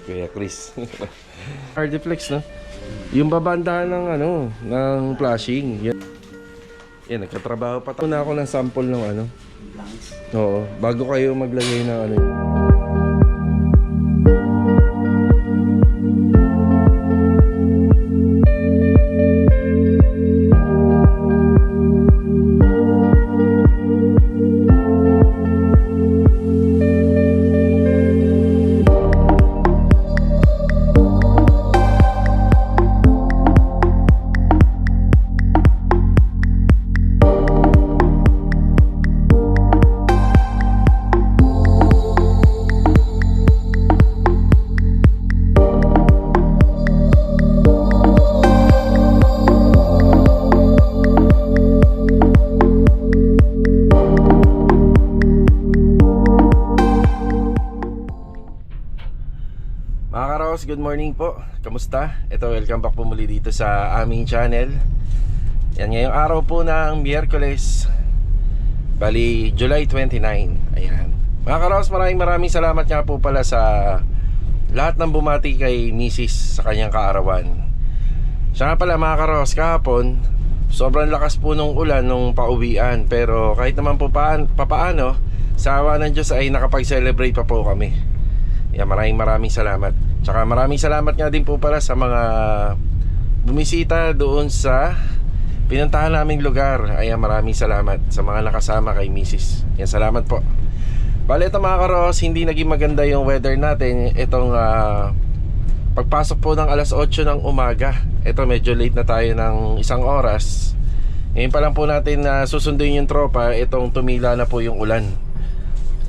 Kuya Chris. Hardiflex, no? Yung babandahan ng ng flashing. Yan, nagkatrabaho pa na ako ng sample ng Oo, bago kayo maglagay ng good morning po. Kamusta? Ito, welcome back po muli dito sa aming channel. Yan, ngayong araw po ng Miyerkules, bali July 29. Ayan. Mga karos, maraming salamat nga po pala sa lahat ng bumati kay Mrs. sa kanyang kaarawan. Siya nga pala mga karos, kahapon sobrang lakas po nung ulan nung pauwian, pero kahit naman po papaano, sa awa ng Diyos ay nakapag-celebrate pa po kami. Yan, maraming salamat. Tsaka maraming salamat nga din po pala sa mga bumisita doon sa pinuntahan naming lugar. Ayan, maraming salamat sa mga nakasama kay Mrs. Yan, salamat po. Bale, ito mga karos, hindi naging maganda yung weather natin. Itong pagpasok po ng alas 8 ng umaga. Ito, medyo late na tayo ng isang oras. Ngayon pa lang po natin susundin yung tropa. Itong tumila na po yung ulan.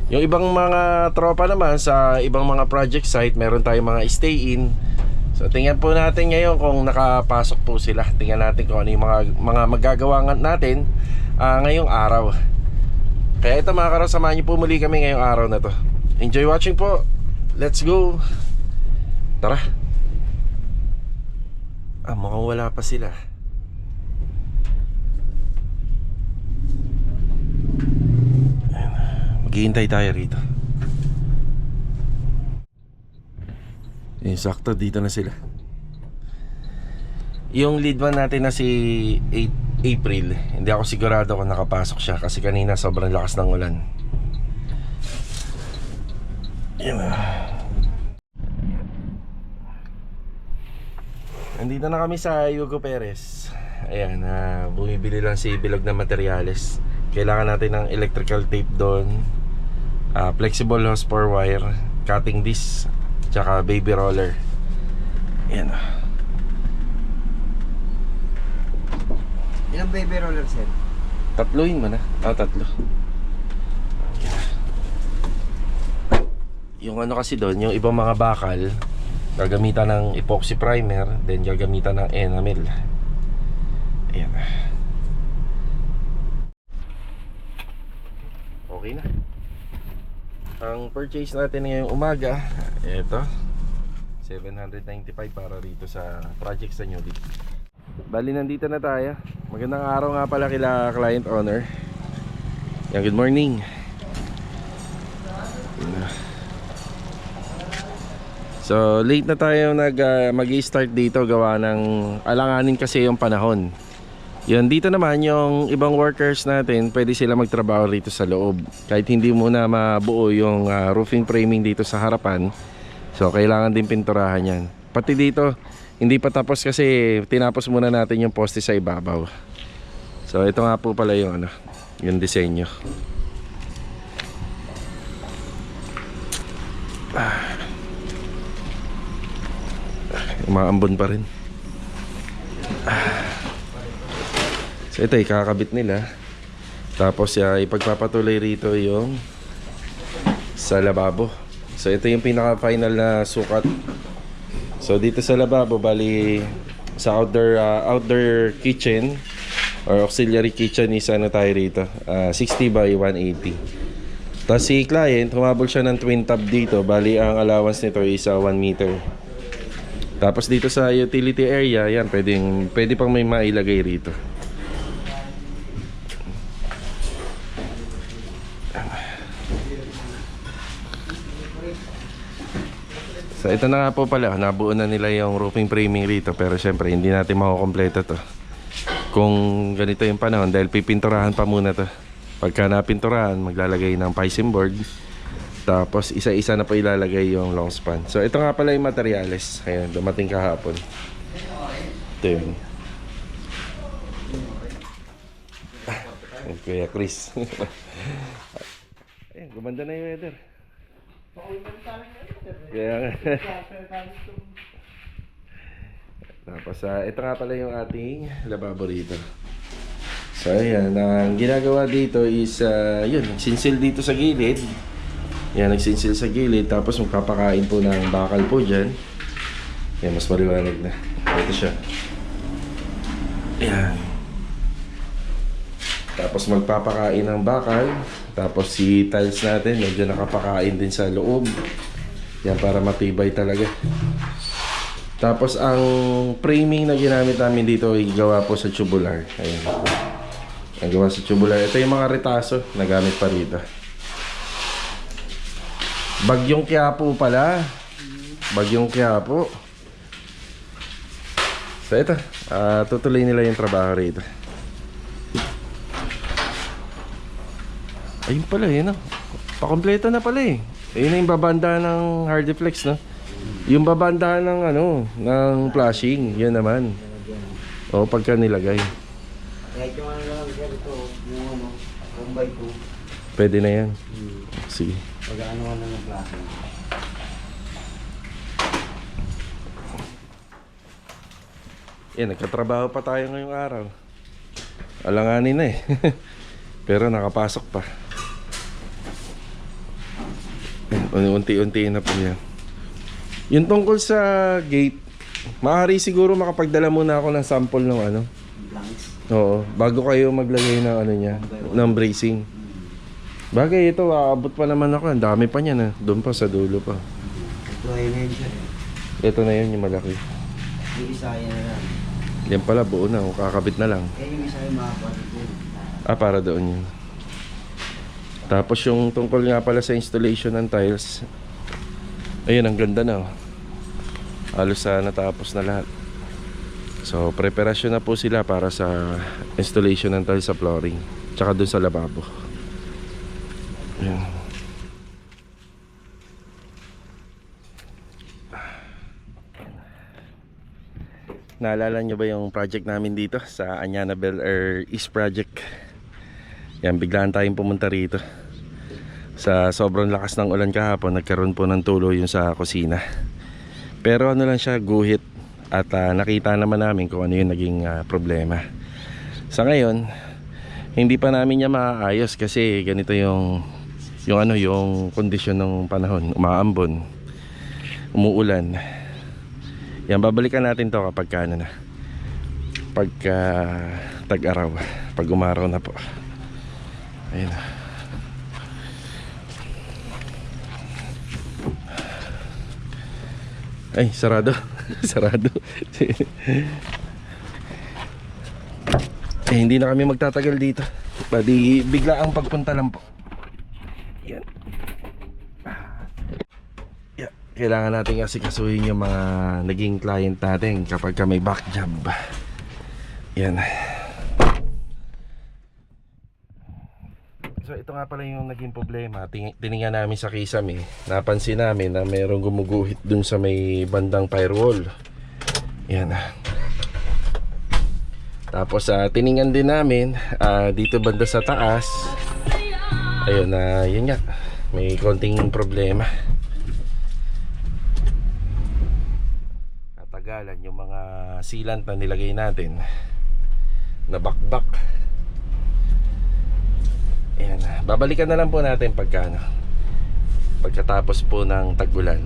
Yung ibang mga tropa naman sa ibang mga project site, meron tayong mga stay-in. So tingnan po natin ngayon kung nakapasok po sila. Tingnan natin kung ano yung mga magagawa natin ngayong araw. Kaya ito mga karos, samahan niyo po muli kami ngayong araw na to. Enjoy watching po. Let's go. Tara. Mukhang wala pa sila. Maghihintay tayo rito. Sakto, dito na sila. Yung lead one natin na si April, hindi ako sigurado kung nakapasok siya kasi kanina sobrang lakas ng ulan. Yan. Nandito na kami sa Hugo Perez. Ayan, bumibili lang si Bilog na materyales. Kailangan natin ng electrical tape doon, flexible hose-for wire, cutting disc, tsaka baby roller. Ayan. Ilang baby roller, sir? Tatluin mo na. Tatlo. Yung kasi doon, yung ibang mga bakal, gagamitan ng epoxy primer, then gagamitan ng enamel. Ayan. Okay na. Ang purchase natin ngayong umaga, ito 795 para rito sa project sa Newbie. Bali, nandito na tayo. Magandang araw nga pala kila client owner. Yan, good morning. So late na tayo mag-i-start dito, gawa ng alanganin kasi yung panahon. Yun, dito naman yung ibang workers natin, pwede sila magtrabaho rito sa loob. Kahit hindi muna mabuo yung roofing framing dito sa harapan, so kailangan din pinturahan yan. Pati dito, hindi pa tapos kasi tinapos muna natin yung poste sa ibabaw. So ito nga po pala yung yung disenyo. Umaambon pa rin. So ito, ikakabit nila. Tapos ipagpapatuloy rito yung sa lababo. So ito yung pinaka final na sukat. So dito sa lababo, bali sa outdoor kitchen or auxiliary kitchen is tayo rito, 60 by 180. Tapos si client, humabol siya ng twin tub dito. Bali ang allowance nito is 1 meter. Tapos dito sa utility area, yan, pwede pang may mailagay rito. So ito na nga po pala, nabuo na nila yung roofing framing rito. Pero syempre hindi natin makukompleto to kung ganito yung panahon, dahil pipinturahan pa muna to. Pagka napinturahan, maglalagay ng piping board, tapos isa-isa na po ilalagay yung long span. So ito nga pala yung materyales. Ayan, dumating kahapon. Ito yun. Kuya Chris. Ayan, gumanda na yung weather. Kaya nga. Tapos ito nga pala yung ating lababo rito. So ayan, ang ginagawa dito is yun, nagsinsil dito sa gilid. Yan, nagsinsil sa gilid. Tapos magpapakain po ng bakal po dyan. Yan, mas maliwanag na. Ito siya. Ayan. Tapos magpapakain ng bakal. Tapos si tiles natin medyo nakapakain din sa loob. Yan, para matibay talaga. Tapos ang framing na ginamit namin dito ay gawa po sa tubular. Ayan. Ang gawa sa tubular. Ito yung mga retaso na gamit pa rito. Bagyong Quiapo pala. Bagyong Quiapo. So ito, tutuloy nila yung trabaho rito. Ayun pala, yun, no? Pakompleto na pala eh. Ayun na yung babanda ng Hardiflex, no? Yung babanda ng ng flashing, yun naman. O, pagka nilagay. Kahit yung lang ito, yung 1x2. Pwede na yan. Sige. Pag-ano na ng flashing. Yan, nagkatrabaho pa tayo ngayong araw. Alanganin na eh. Pero nakapasok pa. Unti-unti na po yan. Yung tungkol sa gate, maaari siguro makapagdala muna ako ng sample ng Blanks. Oo, bago kayo maglagay ng niya, ng bracing. Bagay ito, aabot pa naman ako. Ang dami pa niya na. Doon pa sa dulo pa. Ito ay na yun siya. Ito na yun yung malaki. Yung isa yan na lang. Yan pala, buo na. Kakabit na lang. Kaya yung isa yung makapatid din. Para doon yun. Tapos yung tungkol nga pala sa installation ng tiles, ayun, ang ganda na. Halos natapos na lahat. So preparasyon na po sila para sa installation ng tiles sa flooring, tsaka doon sa lababo. Ayan. Naalala nyo ba yung project namin dito sa Anyana Bel Air East Project? Yan, biglaan tayong pumunta rito. Sa sobrang lakas ng ulan kahapon, nagkaroon po ng tulo yung sa kusina. Pero lang siya, guhit. At nakita naman namin kung ano yung naging problema. Sa ngayon, hindi pa namin niya maaayos kasi ganito yung kondisyon ng panahon. Umaambon, umuulan. Yan, babalikan natin to kapag pagka tag-araw, pag umaraw na po. Ayun. Ay, sarado. Sarado. Hindi na kami magtatagal dito. Pwede bigla ang pagpunta lang po. Yan. Kailangan natin asikasuhin yung mga naging client natin kapag may back job. Yan. So ito nga pala yung naging problema. Tiningnan namin sa kisame. Napansin namin na mayroong gumuguhit dun sa may bandang firewall. Yan. Tapos tiningnan din namin dito banda sa taas. Ayun, yun nga, may konting problema. Natagalan yung mga sealant na nilagay natin na bakbak. Ayan, babalikan na lang po natin pagkatapos po ng tag-ulan.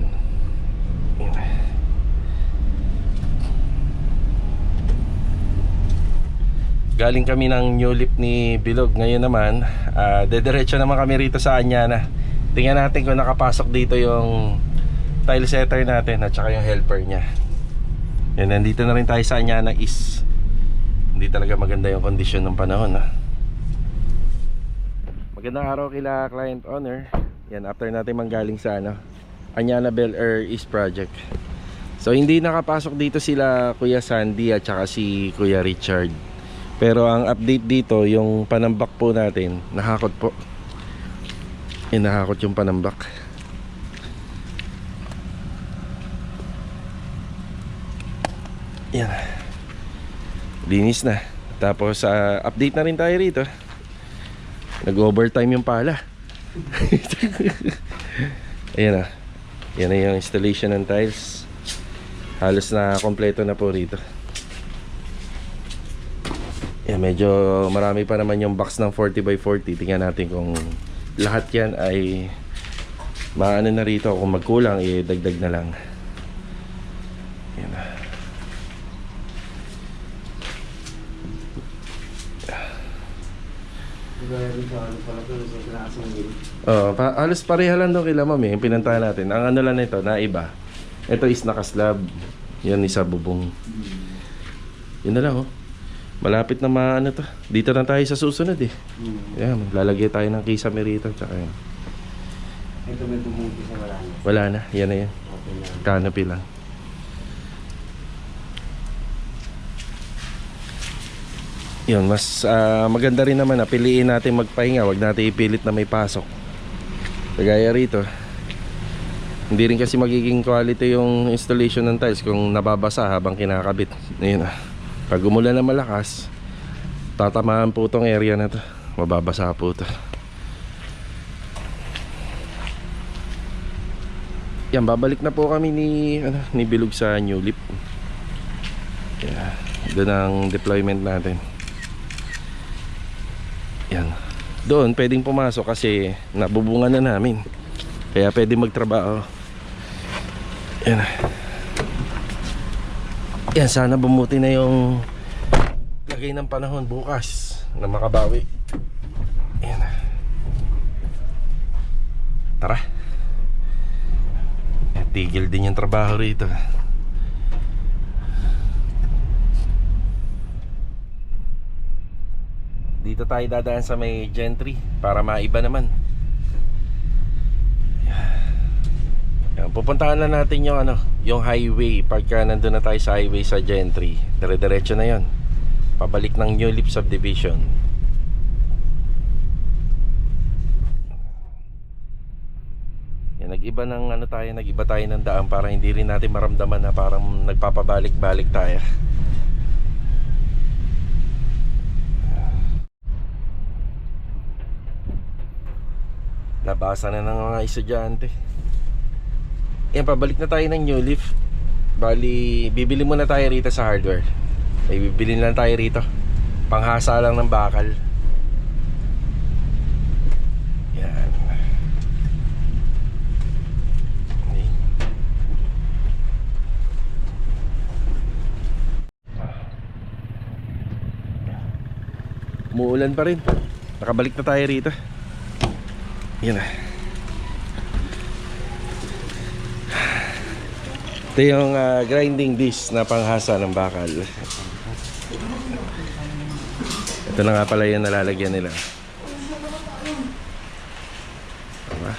Galing kami ng new lift ni Bilog. Ngayon naman dediretso naman kami rito sa Anyana. Tingnan natin kung nakapasok dito yung tile setter natin at saka yung helper nya. Yan, nandito na rin tayo sa Anyana East. Hindi talaga maganda yung kondisyon ng panahon. Magandang araw kila client owner. Yan, after natin manggaling sa Anyana Bel Air East Project. So hindi nakapasok dito sila Kuya Sandy at saka si Kuya Richard. Pero ang update dito, yung panambak po natin, nahakot po. Nahakot yung panambak. Yan. Linis na. Tapos update na rin tayo rito. Nag-overtime yung pala. Ayan na. Yan na yung installation ng tiles. Halos na kompleto na po rito. Yan, medyo marami pa naman yung box ng 40x40. Tingnan natin kung lahat yan ay maano na rito. Kung magkulang, dagdag na lang. Yan na. Halos pareha lang doon kila mami yung pinantahan natin. Ang ano lang nito na iba, ito is nakaslab. Yan isa bubong. Yun na lang oh. Malapit na maano to. Dito na tayo sa susunod eh. Yan, lalagay tayo ng kisame rito. Tsaka yan. Ito may bumuti sa wala na. Wala na, yan na yan. Okay na. Canopy lang. Yun, mas maganda rin naman na piliin natin magpahinga. Wag natin ipilit na may pasok. Kagaya rito, hindi rin kasi magiging quality yung installation ng tiles kung nababasa habang kinakabit. Ayun, pag umulan na malakas, tatamaan po tong area na to. Mababasa po to. Yan, babalik na po kami ni Bilog sa New Leaf. Yeah, doon ang deployment natin. Yan. Doon pwedeng pumasok kasi nabubungan na namin. Kaya pwedeng magtrabaho. Yan. Yan, sana bumuti na yung lagay ng panahon bukas na makabawi. Yan. Tara. Tigil din yung trabaho rito. Dito tayo dadaan sa may gentry para maiba naman. Yan, pupuntahan na natin yung yung highway. Pagka nandun na tayo sa highway sa gentry, dire-diretso na yon. Pabalik ng New Leaf Subdivision. Yan, nag-iba tayo ng daan para hindi rin natin maramdaman na parang nagpapabalik-balik tayo. Nabasa na ng mga estudyante. Yan, pabalik na tayo ng New Leaf. Bali, bibili muna tayo rito sa hardware. May bibili lang tayo rito. Panghasa lang ng bakal. Yan. Okay. Umuulan pa rin. Nakabalik na tayo rito. Yan na. Ito yung grinding disc na panghasa ng bakal. Ito na nga pala yung nalalagyan nila. Diba?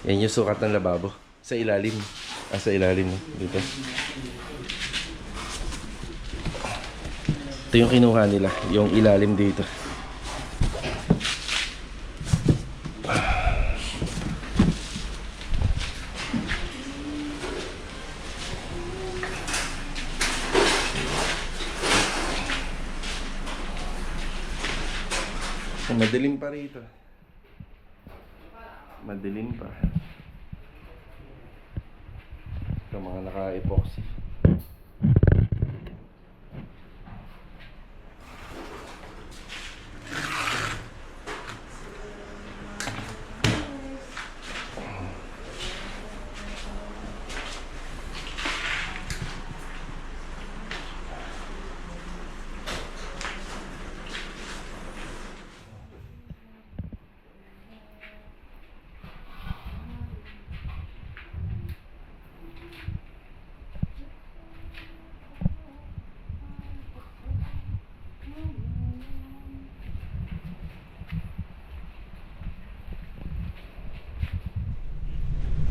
Yan yung sukat ng lababo. Sa ilalim. Sa ilalim dito. Ito yung kinuha nila. Yung ilalim dito. Madilim pa rito. Madilim pa. Ito mga naka-epoxy.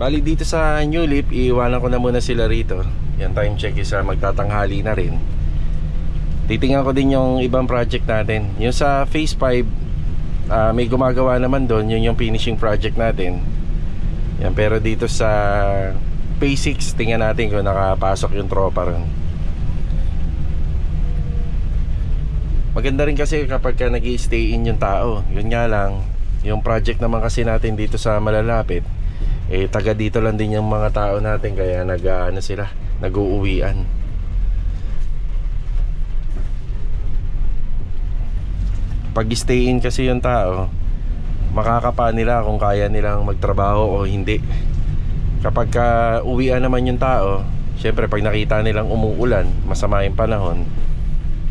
Bali dito sa New Leaf, iiwanan ko na muna sila rito. Yan, time check is magtatanghali na rin. Titingnan ko din yung ibang project natin. Yung sa Phase 5, may gumagawa naman doon. Yun yung finishing project natin. Yan, pero dito sa Phase 6, tingnan natin kung nakapasok yung tropa ron. Maganda rin kasi kapag ka nag-i-stay in yung tao. Yun nga lang, yung project naman kasi natin dito sa malalapit, taga dito lang din yung mga tao natin, kaya nag-uuwian. Pag stay in kasi yung tao, makakapa nila kung kaya nilang magtrabaho o hindi. Kapag uwian naman yung tao, syempre pag nakita nilang umuulan, masama yung panahon,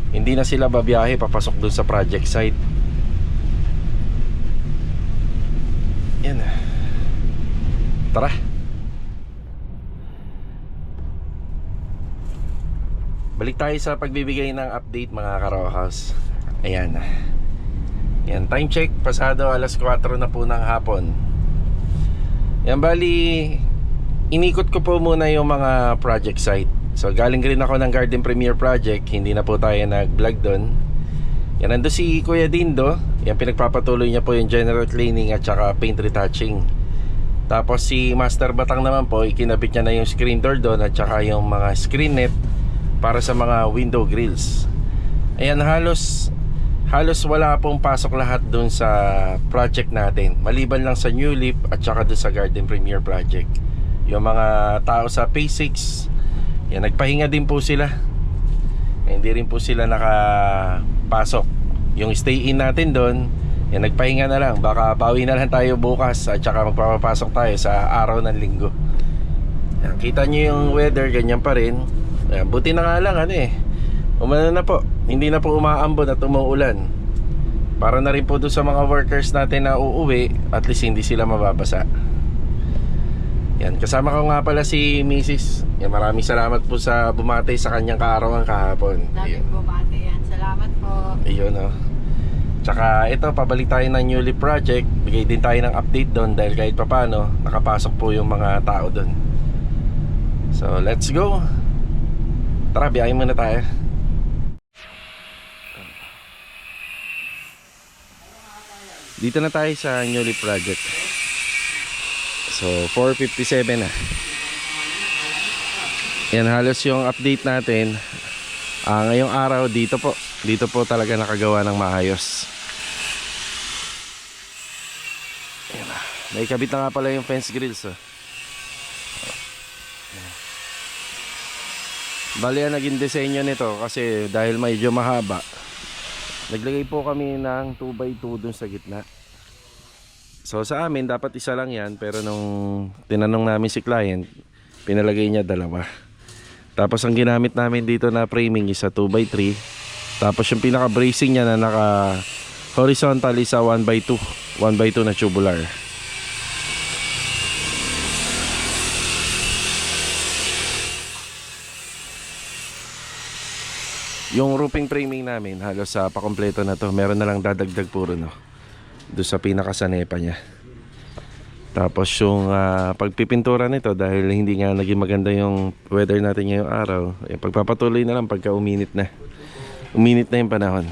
hindi na sila babiyahe papasok dun sa project site. Yan. Tara. Balik tayo sa pagbibigay ng update mga ka-Raw House. Ayan. Yan, time check, pasado alas 4 na po ng hapon. Yan, bali inikot ko po muna yung mga project site. So galing rin ako ng Garden Premier Project. Hindi na po tayo nag-vlog doon. Yan, nando si Kuya Dindo. Yan, pinagpapatuloy niya po yung general cleaning at saka paint retouching. Tapos si Master Batang naman po, ikinabit niya na yung screen door doon at saka yung mga screen net para sa mga window grills. Ayan, halos wala pong pasok lahat doon sa project natin, maliban lang sa New Leaf at saka doon sa Garden Premier Project. Yung mga tao sa Phase 6, yan, nagpahinga din po sila. Hindi rin po sila nakapasok. Yung stay in natin doon, yan, nagpahinga na lang. Baka bawi na lang tayo bukas at saka magpapapasok tayo sa araw ng linggo. Yan, kita nyo yung weather, ganyan pa rin. Yan, buti na nga lang umano na po. Hindi na po umaambon at umuulan. Para na rin po doon sa mga workers natin na uuwi, at least hindi sila mababasa. Yan, kasama ko nga pala si Mrs. Yan, maraming salamat po sa bumati sa kanyang kaarawan kahapon. Daming bumati yan. Salamat po. Ayun, oh. Tsaka ito, pabalik tayo ng New Leaf Project. Bigay din tayo ng update doon dahil kahit papano nakapasok po yung mga tao doon. So let's go. Tara, biyahin muna tayo. Dito na tayo sa New Leaf Project. So 4:57 na. Yan, halos yung update natin. Ngayong araw dito po talaga nakagawa ng maayos. Ayan na. May kabit na nga pala yung fence grills. Bali, ang naging disenyo nito kasi dahil medyo mahaba, naglagay po kami ng 2x2 dun sa gitna. So sa amin dapat isa lang yan, pero nung tinanong namin si client, pinalagay niya dalawa. Tapos ang ginamit namin dito na framing is sa 2x3. Tapos yung pinaka bracing niya na naka horizontal is sa 1x2 na tubular. Yung roofing framing namin halos sa pakompleto na to. Meron na lang dadagdag puro doon sa pinakasanepa niya. Tapos yung pagpipintura nito, dahil hindi nga naging maganda yung weather natin ngayong araw, pagpapatuloy na lang pagka uminit na yung panahon.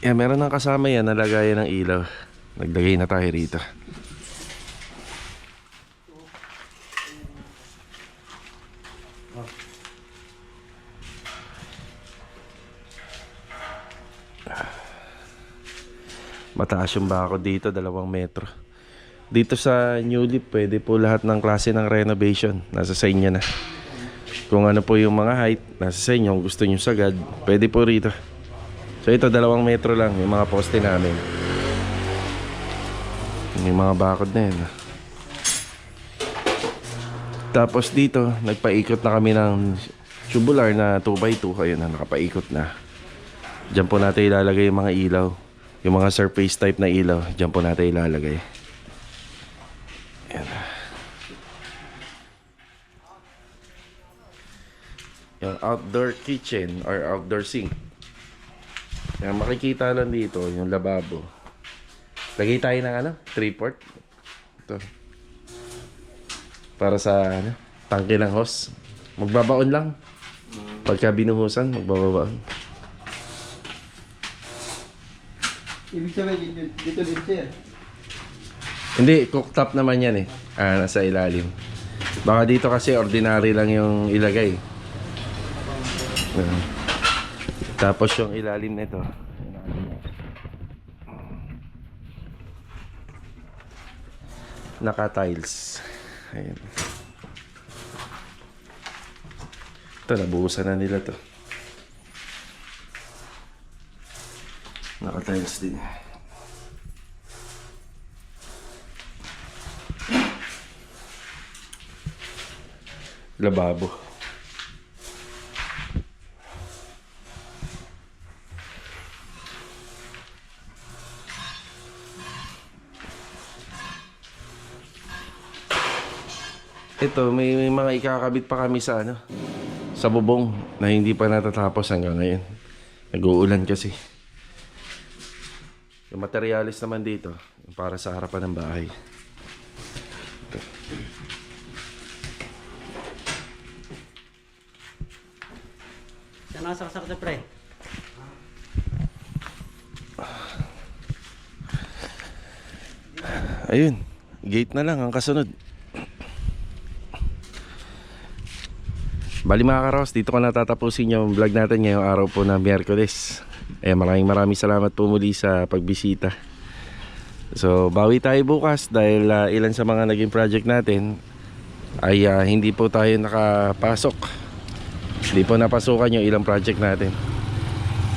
Meron ng kasama yan, nalagayan ng ilaw. Naglagay na tayo rito. Mataas yung bako dito, 2 metro. Dito sa New Leaf, pwede po lahat ng klase ng renovation. Nasa sa inyo na. Kung ano po yung mga height, nasa sa inyo. Kung gusto nyo sagad, pwede po rito. So ito, 2 metro lang yung mga poste namin. May mga bakod na yun. Tapos dito, nagpaikot na kami ng tubular na 2x2. Ayun na, nakapaikot na. Diyan po natin ilalagay yung mga ilaw. Yung mga surface type na ilaw, diyan po natin ilalagay. Ayan. Yung outdoor kitchen or outdoor sink. Yan, makikita lang dito yung lababo. Lagay tayo ng 3/4. Ito. Para sa ano, tangke ng hose. Magbabaon lang. Pagka binuhusan, magbabaon. Ibig sabihin, dito din siya. Hindi, cooktop naman yan eh. Nasa ilalim. Baka dito kasi ordinary lang yung ilagay. Tapos yung ilalim nito. Naka-tiles. Ayan. Ito, nabuhusan na nila to. Naka-tiles din. Lababo. Ito, may mga ikakabit pa kami sa ano, sa bubong na hindi pa natatapos hanggang ngayon. Nag-uulan kasi. Yung materialis naman dito, yung para sa harapan ng bahay. Ito. Saan nakasaksak na pre? Ayun, gate na lang ang kasunod. Bali mga karos, dito ko natatapusin yung vlog natin ngayong araw po na Miyerkules. Maraming salamat po muli sa pagbisita. So bawi tayo bukas dahil ilan sa mga naging project natin ay hindi po tayo nakapasok. Hindi po napasukan yung ilang project natin.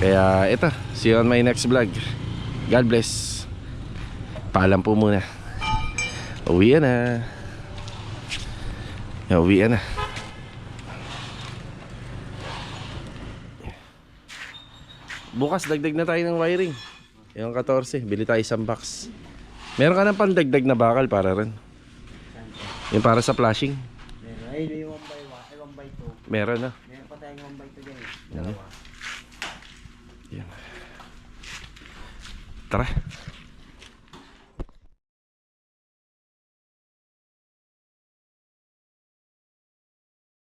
Kaya ito, see you on my next vlog. God bless. Paalam po muna. Uwian na. Uwian na. Bukas dagdag na tayo ng wiring. Yung 14, bili tayo isang box. Meron ka ng pandagdag na bakal para rin. Yung para sa flashing. Meron. Ay, yung 1 by 1, 1 by 2. Meron na. Meron pa tayong 1 by 2 dyan eh. Dalawa. Yan. Tara.